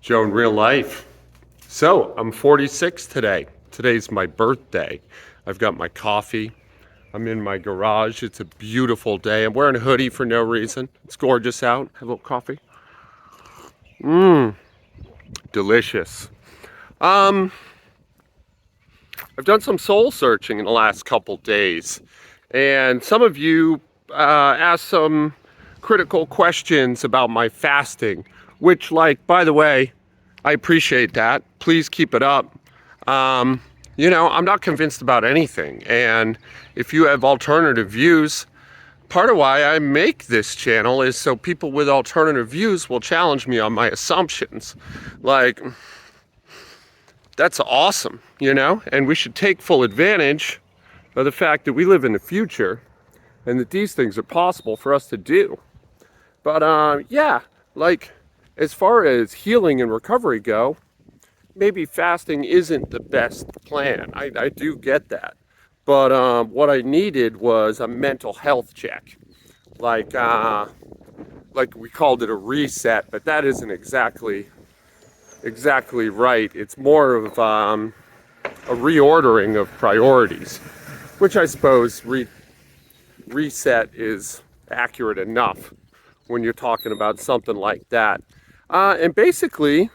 Joe in real life. So I'm 46 today. Today's my birthday. I've got my coffee. I'm in my garage. It's a beautiful day. I'm wearing a hoodie for no reason. It's gorgeous out. Have a little coffee. Delicious. Um, I've done some soul searching in the last couple days, and some of you asked some critical questions about my fasting, which, like, by the way, I appreciate that. Please keep it up. I'm not convinced about anything, and if you have alternative views, part of why I make this channel is so people with alternative views will challenge me on my assumptions. Like, that's awesome, and we should take full advantage of the fact that we live in the future and that these things are possible for us to do. But yeah, like, as far as healing and recovery go, maybe fasting isn't the best plan. I do get that. But what I needed was a mental health check. Like we called it a reset, but that isn't exactly right. It's more of a reordering of priorities, which I suppose reset is accurate enough when you're talking about something like that. And basically,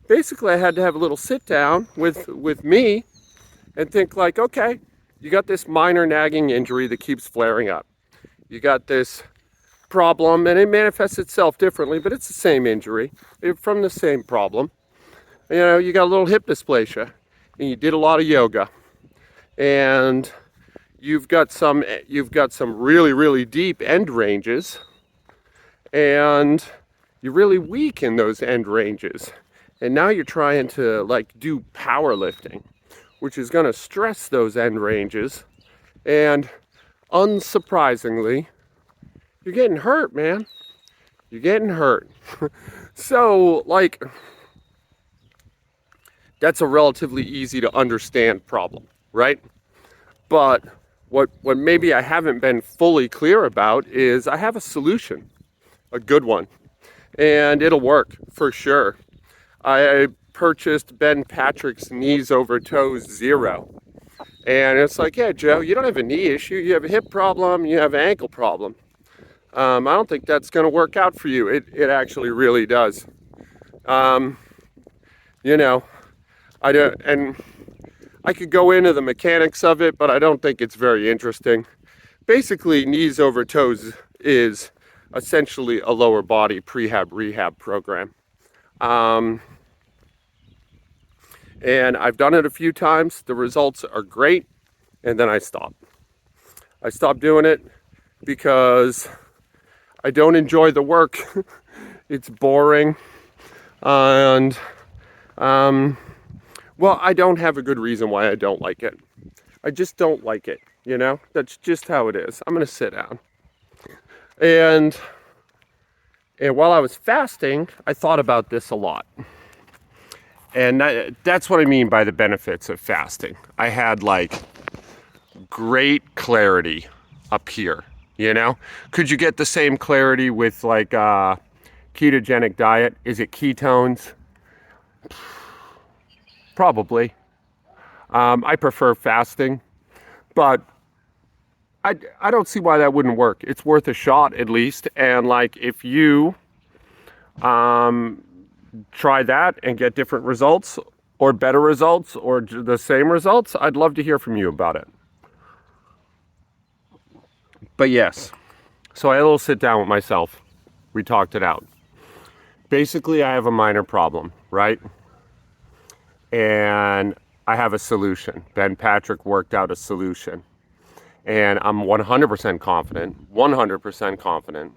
I had to have a little sit down with me and think like, okay, you got this minor nagging injury that keeps flaring up. You got this problem, and it manifests itself differently, but it's the same injury from the same problem. You got a little hip dysplasia, and you did a lot of yoga, and you've got some really, really deep end ranges, and you're really weak in those end ranges. And now you're trying to like do powerlifting, which is going to stress those end ranges. And unsurprisingly, you're getting hurt, man. You're getting hurt. So, like, that's a relatively easy to understand problem, right? But what maybe I haven't been fully clear about is I have a solution, a good one, and it'll work for sure. I purchased Ben Patrick's Knees Over Toes Zero. And it's like, yeah, Joe, you don't have a knee issue. You have a hip problem. You have an ankle problem. I don't think that's going to work out for you. It actually really does. Um, you know, I don't, and I could go into the mechanics of it, but I don't think it's very interesting. Basically, Knees Over Toes is essentially a lower body prehab rehab program. And I've done it a few times. The results are great. And then I stopped. I stopped doing it because I don't enjoy the work. It's boring. And, well, I don't have a good reason why I don't like it. I just don't like it, That's just how it is. I'm going to sit down. And while I was fasting, I thought about this a lot. And that's what I mean by the benefits of fasting. I had like great clarity up here, Could you get the same clarity with like a ketogenic diet? Is it ketones? Probably. I prefer fasting, but I don't see why that wouldn't work. It's worth a shot at least. And like if you try that and get different results or better results or the same results, I'd love to hear from you about it. But yes, so I had a little sit down with myself. We talked it out. Basically, I have a minor problem, right? And I have a solution. Ben Patrick worked out a solution. And I'm 100% confident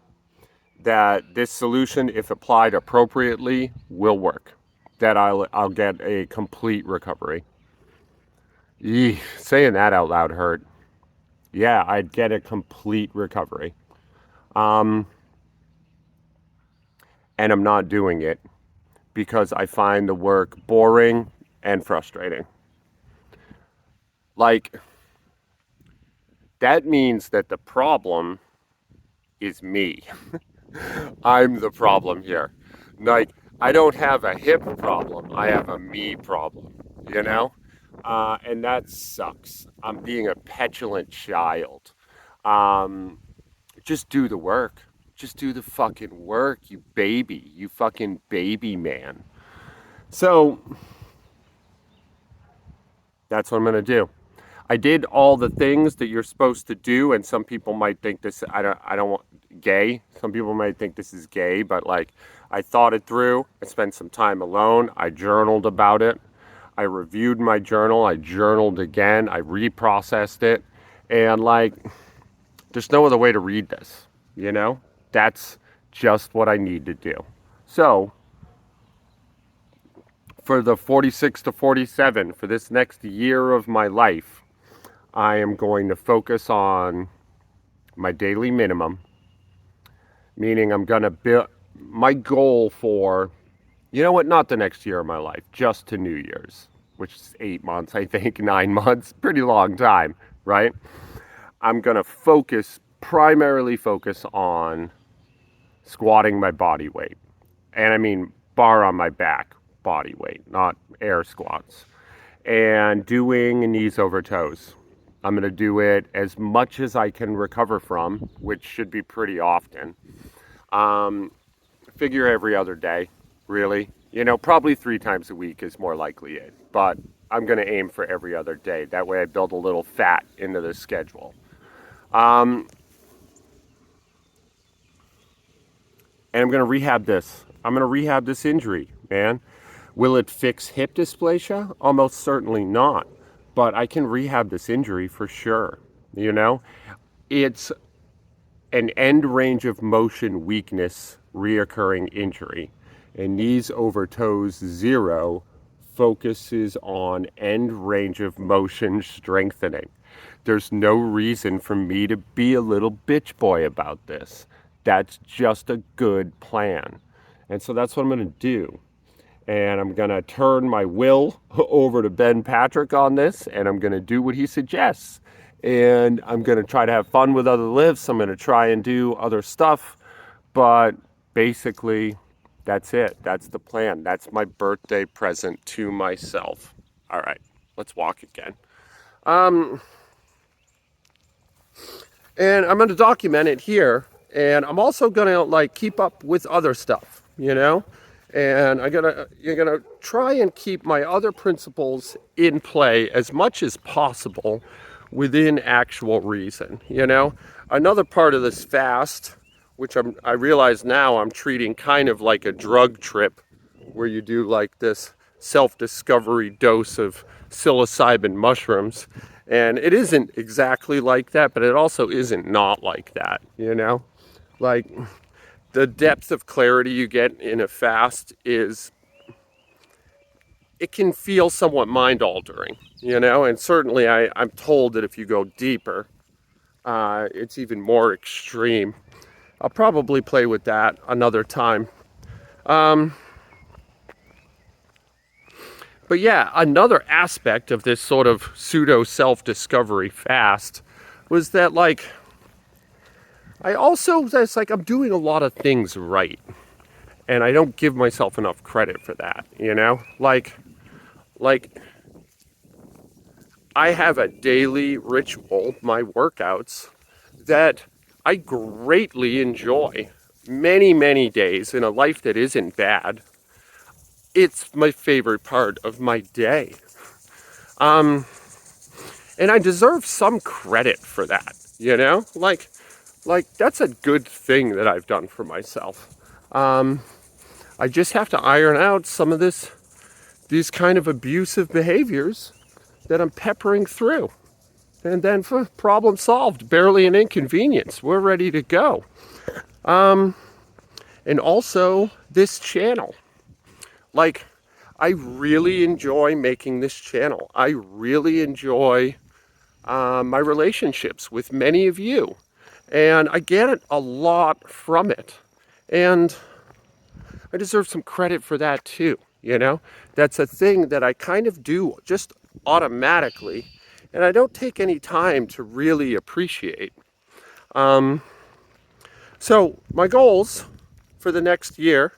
that this solution, if applied appropriately, will work. That I'll get a complete recovery. Saying that out loud hurt. Yeah, I'd get a complete recovery. And I'm not doing it because I find the work boring and frustrating. Like, that means that the problem is me. I'm the problem here. Like, I don't have a hip problem. I have a me problem, you know? And that sucks. I'm being a petulant child. Um, just do the work. Just do the fucking work, you baby. You fucking baby man. So that's what I'm gonna do. I did all the things that you're supposed to do, and some people might think this. I don't want gay. Some people might think this is gay, but like, I thought it through. I spent some time alone. I journaled about it. I reviewed my journal. I journaled again. I reprocessed it, and like, there's no other way to read this. You know, that's just what I need to do. So for the 46 to 47, for this next year of my life, I am going to focus on my daily minimum, meaning I'm going to build my goal for, you know what, not the next year of my life, just to New Year's, which is 8 months, I think, 9 months, pretty long time, right? I'm going to primarily focus on squatting my body weight. And I mean, bar on my back body weight, not air squats. And doing knees over toes. I'm going to do it as much as I can recover from, which should be pretty often. Figure every other day, really. You know, probably 3 times a week is more likely it. But I'm going to aim for every other day. That way I build a little fat into the schedule. And I'm going to rehab this. I'm going to rehab this injury, man. Will it fix hip dysplasia? Almost certainly not. But I can rehab this injury for sure. You know, it's an end range of motion weakness reoccurring injury. And knees over toes 0 focuses on end range of motion strengthening. There's no reason for me to be a little bitch boy about this. That's just a good plan. And so that's what I'm going to do. And I'm going to turn my will over to Ben Patrick on this, and I'm going to do what he suggests. And I'm going to try to have fun with other lifts. I'm going to try and do other stuff. But basically, that's it. That's the plan. That's my birthday present to myself. All right, let's walk again. And I'm going to document it here. And I'm also going to like keep up with other stuff, you know? And you're gonna try and keep my other principles in play as much as possible within actual reason. You know, another part of this fast, which I realize now I'm treating kind of like a drug trip, where you do like this self-discovery dose of psilocybin mushrooms, and it isn't exactly like that, but it also isn't not like that. You know, like, the depth of clarity you get in a fast it can feel somewhat mind altering, you know, and certainly I'm told that if you go deeper, it's even more extreme. I'll probably play with that another time. But yeah, another aspect of this sort of pseudo self-discovery fast was that, like, it's like I'm doing a lot of things right. And I don't give myself enough credit for that, you know? Like I have a daily ritual, my workouts, that I greatly enjoy. Many, many days in a life that isn't bad. It's my favorite part of my day. And I deserve some credit for that, you know? Like that's a good thing that I've done for myself. I just have to iron out some of these kind of abusive behaviors that I'm peppering through. And then problem solved, barely an inconvenience. We're ready to go. And also this channel. Like, I really enjoy making this channel. I really enjoy my relationships with many of you. And I get a lot from it. And I deserve some credit for that too, you know? That's a thing that I kind of do just automatically, and I don't take any time to really appreciate. So my goals for the next year,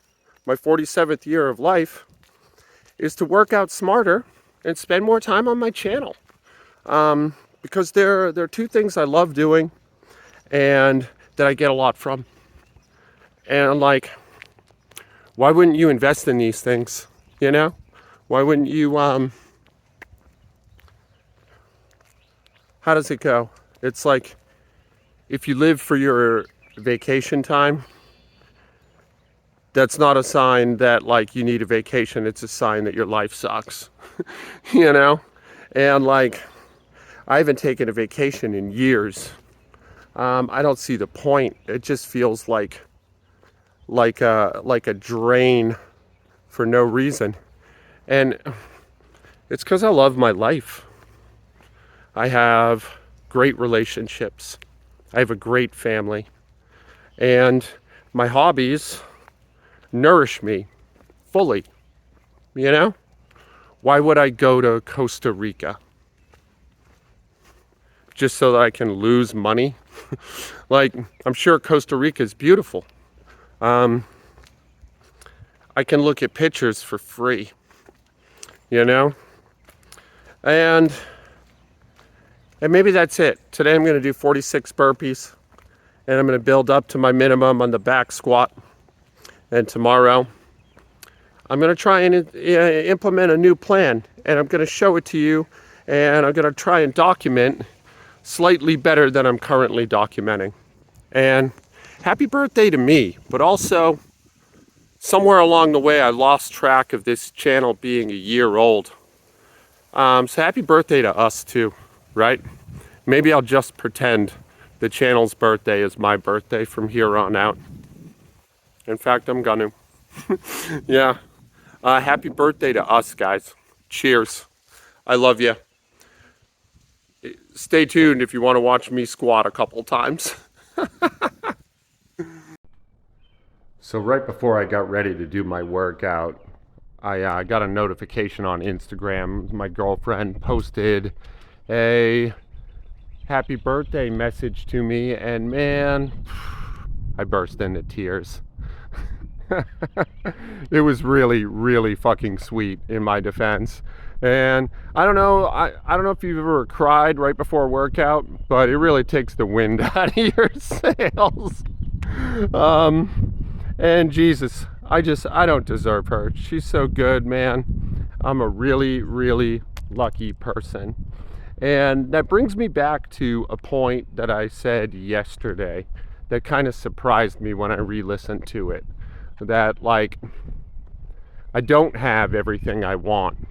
my 47th year of life, is to work out smarter and spend more time on my channel. Because there are two things I love doing and that I get a lot from. And like, why wouldn't you invest in these things? You know? Why wouldn't you, how does it go? It's like, if you live for your vacation time, that's not a sign that like you need a vacation. It's a sign that your life sucks, you know? And like, I haven't taken a vacation in years. I don't see the point. It just feels like a drain for no reason. And it's because I love my life. I have great relationships. I have a great family. And my hobbies nourish me fully, you know? Why would I go to Costa Rica? Just so that I can lose money? Like, I'm sure Costa Rica is beautiful. I can look at pictures for free, you know? And maybe that's it. Today I'm going to do 46 burpees, and I'm going to build up to my minimum on the back squat. And tomorrow, I'm going to try and implement a new plan, and I'm going to show it to you, and I'm going to try and document slightly better than I'm currently documenting. And happy birthday to me, but also somewhere along the way I lost track of this channel being a year old. So happy birthday to us too, right? Maybe I'll just pretend the channel's birthday is my birthday from here on out. In fact, I'm gonna. Yeah. Happy birthday to us, guys. Cheers. I love you. Stay tuned if you want to watch me squat a couple times. So right before I got ready to do my workout, I got a notification on Instagram. My girlfriend posted a happy birthday message to me, and man, I burst into tears. It was really, really fucking sweet in my defense. And I don't know if you've ever cried right before a workout, but it really takes the wind out of your sails. And Jesus, I don't deserve her. She's so good, man. I'm a really, really lucky person. And that brings me back to a point that I said yesterday that kind of surprised me when I re-listened to it. That, like, I don't have everything I want,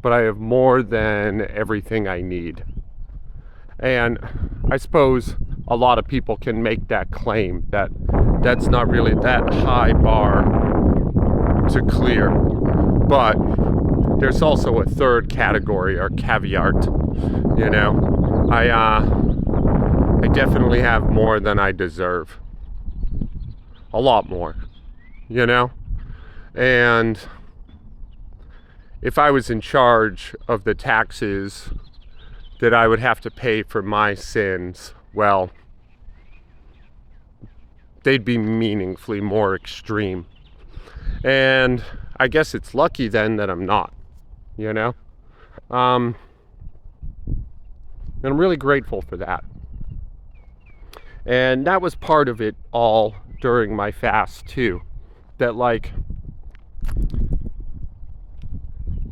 but I have more than everything I need. And I suppose a lot of people can make that claim, that that's not really that high bar to clear. But there's also a third category, or caveat, you know. I definitely have more than I deserve. A lot more, you know. And if I was in charge of the taxes that I would have to pay for my sins, well, they'd be meaningfully more extreme. And I guess it's lucky then that I'm not, you know? And I'm really grateful for that. And that was part of it all during my fast too. That, like,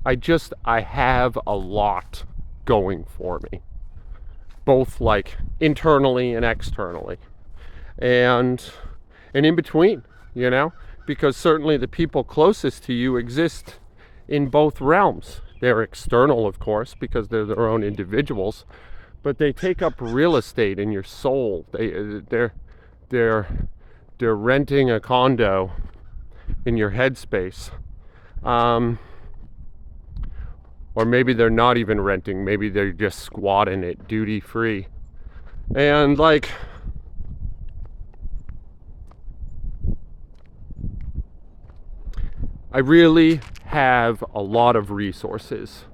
I have a lot going for me, both like internally and externally, and in between, you know, because certainly the people closest to you exist in both realms. They're external, of course, because they're their own individuals, but they take up real estate in your soul. They're renting a condo in your headspace. Or maybe they're not even renting, maybe they're just squatting it duty free. And like, I really have a lot of resources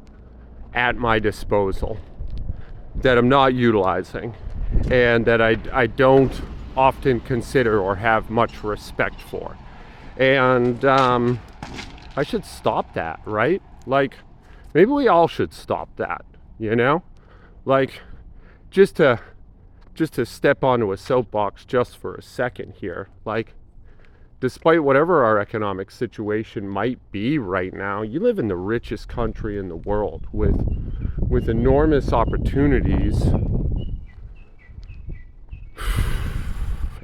at my disposal that I'm not utilizing, and that I don't often consider or have much respect for. And I should stop that, right? Like, maybe we all should stop that, you know? Like, just to step onto a soapbox just for a second here, like, despite whatever our economic situation might be right now, you live in the richest country in the world with enormous opportunities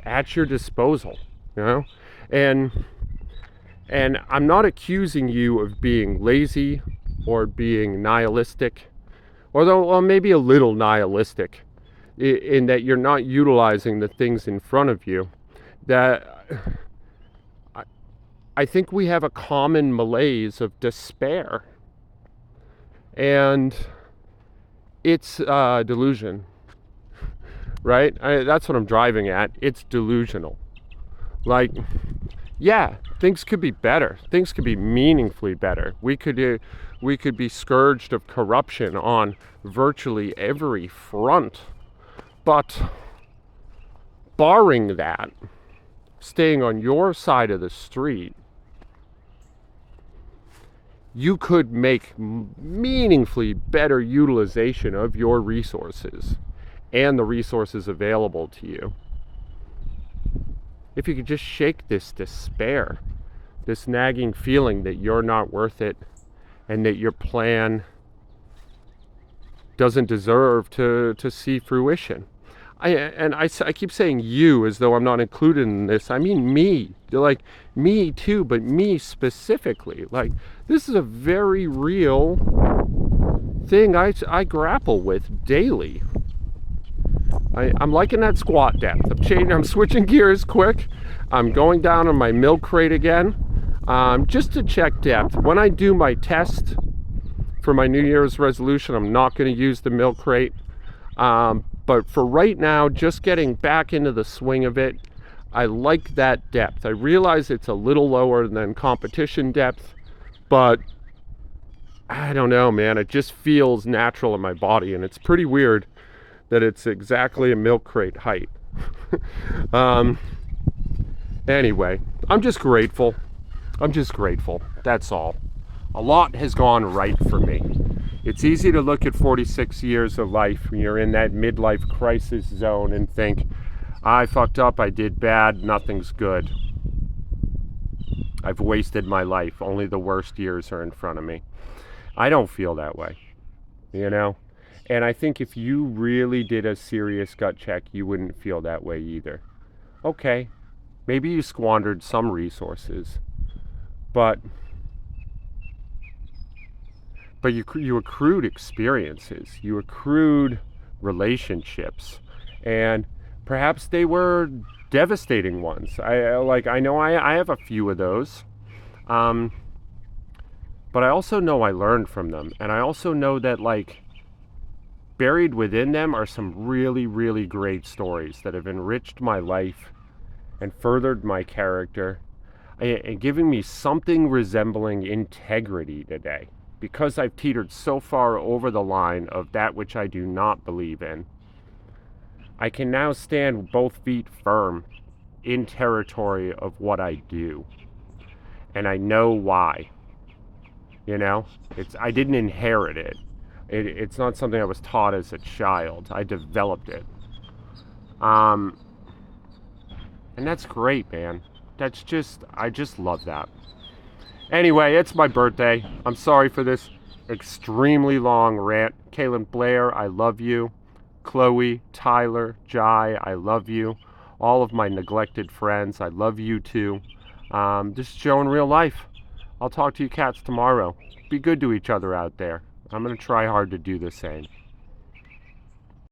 at your disposal, you know? And I'm not accusing you of being lazy or being nihilistic, although, well, maybe a little nihilistic in that you're not utilizing the things in front of you. That I think we have a common malaise of despair, and it's delusion, right? That's what I'm driving at. It's delusional. Like, yeah, things could be better. Things could be meaningfully better. We could be scourged of corruption on virtually every front. But barring that, staying on your side of the street, you could make meaningfully better utilization of your resources and the resources available to you. If you could just shake this despair, this nagging feeling that you're not worth it and that your plan doesn't deserve to see fruition. I keep saying you as though I'm not included in this. I mean me. They're like, me too, but me specifically. Like, this is a very real thing I grapple with daily. I'm liking that squat depth. I'm switching gears quick. I'm going down on my milk crate again, just to check depth. When I do my test for my New Year's resolution, I'm not going to use the milk crate. But for right now, just getting back into the swing of it, I like that depth. I realize it's a little lower than competition depth, but I don't know, man. It just feels natural in my body, and it's pretty weird that it's exactly a milk crate height. Anyway, I'm just grateful. That's all. A lot has gone right for me. It's easy to look at 46 years of life when you're in that midlife crisis zone and think, I fucked up, I did bad, nothing's good. I've wasted my life. Only the worst years are in front of me. I don't feel that way, you know? And I think if you really did a serious gut check, you wouldn't feel that way either. Okay, maybe you squandered some resources, but you accrued experiences, you accrued relationships, and perhaps they were devastating ones. I know I have a few of those, but I also know I learned from them, and I also know that, like, buried within them are some really, really great stories that have enriched my life and furthered my character and giving me something resembling integrity today. Because I've teetered so far over the line of that which I do not believe in, I can now stand both feet firm in territory of what I do. And I know why. You know? I didn't inherit it. It's not something I was taught as a child. I developed it. And that's great, man. I just love that. Anyway, it's my birthday. I'm sorry for this extremely long rant. Kaylin Blair, I love you. Chloe, Tyler, Jai, I love you. All of my neglected friends, I love you too. This is Joe in real life. I'll talk to you cats tomorrow. Be good to each other out there. I'm going to try hard to do the same.